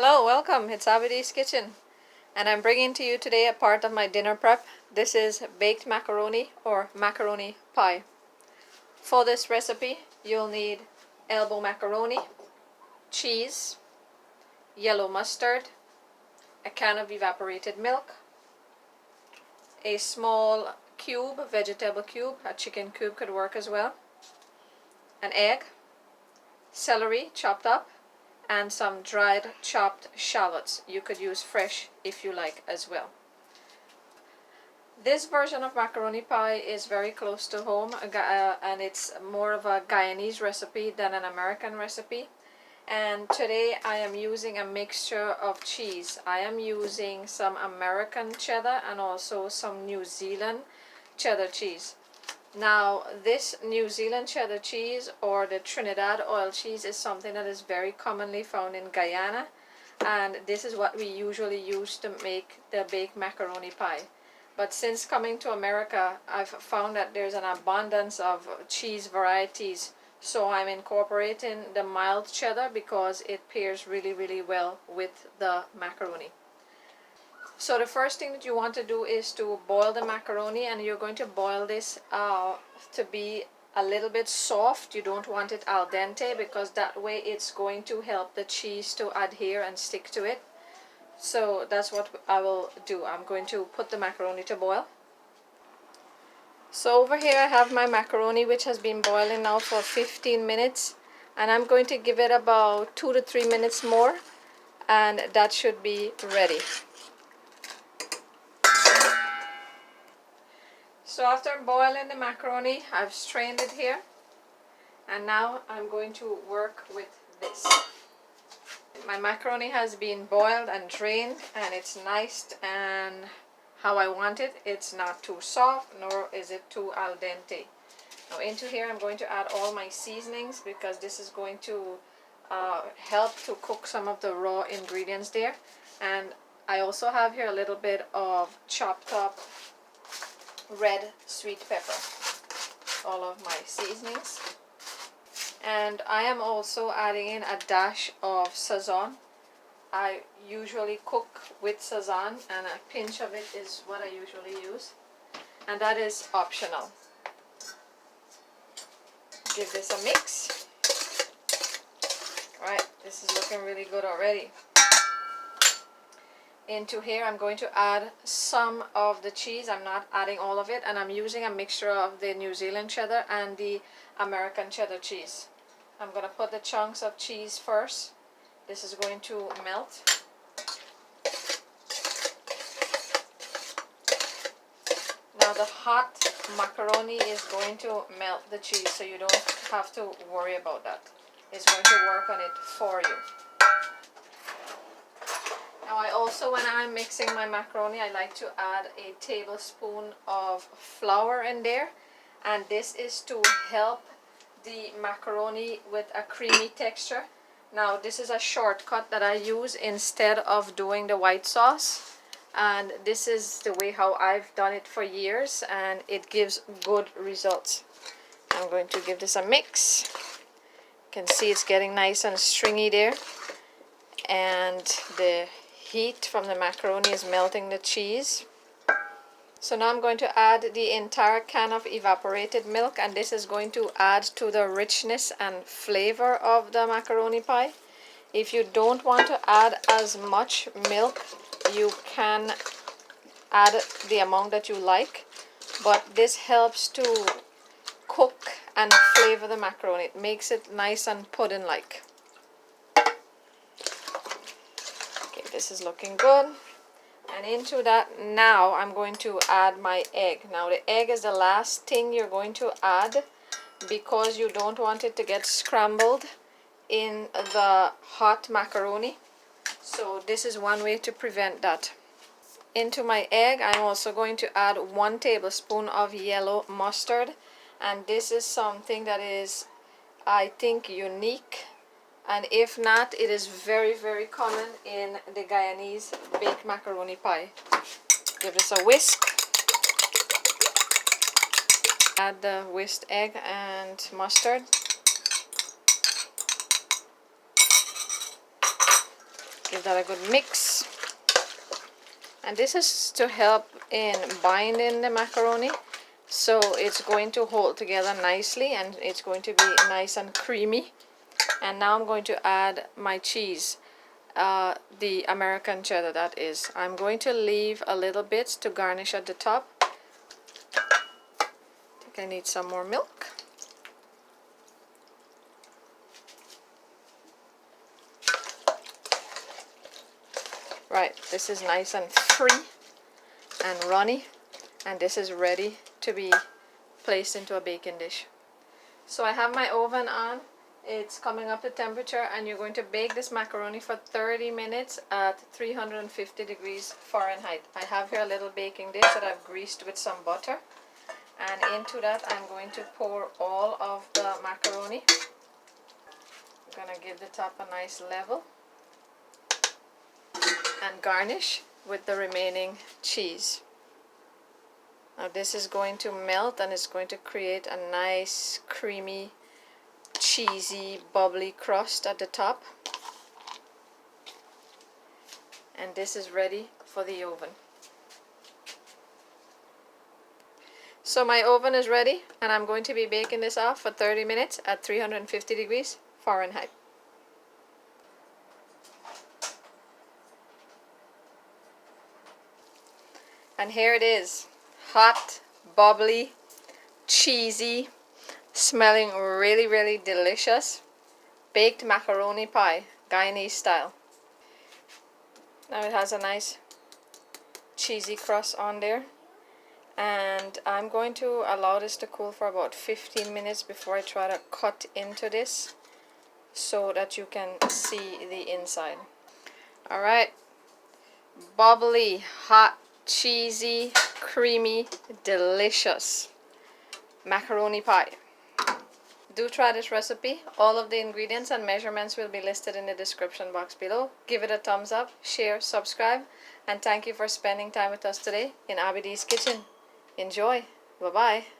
Hello, welcome. It's Abidi's Kitchen, and I'm bringing to you today a part of my dinner prep. This is baked macaroni or macaroni pie. For this recipe, you'll need elbow macaroni, cheese, yellow mustard, a can of evaporated milk, a small cube, vegetable cube, a chicken cube could work as well, an egg, celery chopped up, and some dried chopped shallots. You could use fresh if you like as well. This version of macaroni pie is very close to home, and it's more of a Guyanese recipe than an American recipe. And today I am using a mixture of cheese. I am using some American cheddar and also some New Zealand cheddar cheese. Now, this New Zealand cheddar cheese or the Trinidad oil cheese is something that is very commonly found in Guyana, and this is what we usually use to make the baked macaroni pie. But since coming to America, I've found that there's an abundance of cheese varieties, so I'm incorporating the mild cheddar because it pairs really well with the macaroni. So the first thing that you want to do is to boil the macaroni, and you're going to boil this to be a little bit soft. You don't want it al dente because that way it's going to help the cheese to adhere and stick to it. So that's what I will do. I'm going to put the macaroni to boil. So over here I have my macaroni, which has been boiling now for 15 minutes, and I'm going to give it about 2 to 3 minutes more, and that should be ready. So after boiling the macaroni, I've strained it here, and now I'm going to work with this. My macaroni has been boiled and drained, and it's nice and how I want it. It's not too soft, nor is it too al dente. Now into here I'm going to add all my seasonings because this is going to help to cook some of the raw ingredients there. And I also have here a little bit of chopped up red sweet pepper, all of my seasonings. And I am also adding in a dash of sazon. I usually cook with sazon, and a pinch of it is what I usually use, and that is optional. Give this a mix. Alright, this is looking really good already. Into here I'm going to add some of the cheese. I'm not adding all of it, and I'm using a mixture of the New Zealand cheddar and the American cheddar cheese. I'm going to put the chunks of cheese first. This is going to melt. Now the hot macaroni is going to melt the cheese, so you don't have to worry about that. It's going to work on it for you. Now I also, when I'm mixing my macaroni, I like to add a tablespoon of flour in there, and this is to help the macaroni with a creamy texture. Now this is a shortcut that I use instead of doing the white sauce, and this is the way how I've done it for years, and it gives good results. I'm going to give this a mix. You can see it's getting nice and stringy there, and the heat from the macaroni is melting the cheese. So now I'm going to add the entire can of evaporated milk, and this is going to add to the richness and flavor of the macaroni pie. If you don't want to add as much milk, you can add the amount that you like, but this helps to cook and flavor the macaroni. It makes it nice and pudding-like. This is looking good, and into that now I'm going to add my egg. Now the egg is the last thing you're going to add because you don't want it to get scrambled in the hot macaroni, so this is one way to prevent that. Into my egg I'm also going to add 1 tablespoon of yellow mustard, and this is something that is, I think, unique. And if not, it is very common in the Guyanese baked macaroni pie. Give this a whisk. Add the whisked egg and mustard. Give that a good mix. And this is to help in binding the macaroni. So it's going to hold together nicely and it's going to be nice and creamy. And now I'm going to add my cheese. The American cheddar, that is. I'm going to leave a little bit to garnish at the top. I think I need some more milk. Right, this is nice and free and runny, and this is ready to be placed into a baking dish. So I have my oven on. It's coming up to temperature, and you're going to bake this macaroni for 30 minutes at 350 degrees Fahrenheit. I have here a little baking dish that I've greased with some butter, and into that I'm going to pour all of the macaroni. I'm going to give the top a nice level and garnish with the remaining cheese. Now this is going to melt and it's going to create a nice creamy, cheesy, bubbly crust at the top. And this is ready for the oven. So my oven is ready and I'm going to be baking this off for 30 minutes at 350 degrees Fahrenheit. And here it is, hot, bubbly, cheesy, smelling really, really delicious, baked macaroni pie, Guyanese style. Now it has a nice cheesy crust on there, and I'm going to allow this to cool for about 15 minutes before I try to cut into this so that you can see the inside. Alright, bubbly, hot, cheesy, creamy, delicious macaroni pie. Do try this recipe. All of the ingredients and measurements will be listed in the description box below. Give it a thumbs up, share, subscribe, and thank you for spending time with us today in Abby D's Kitchen. Enjoy. Bye-bye.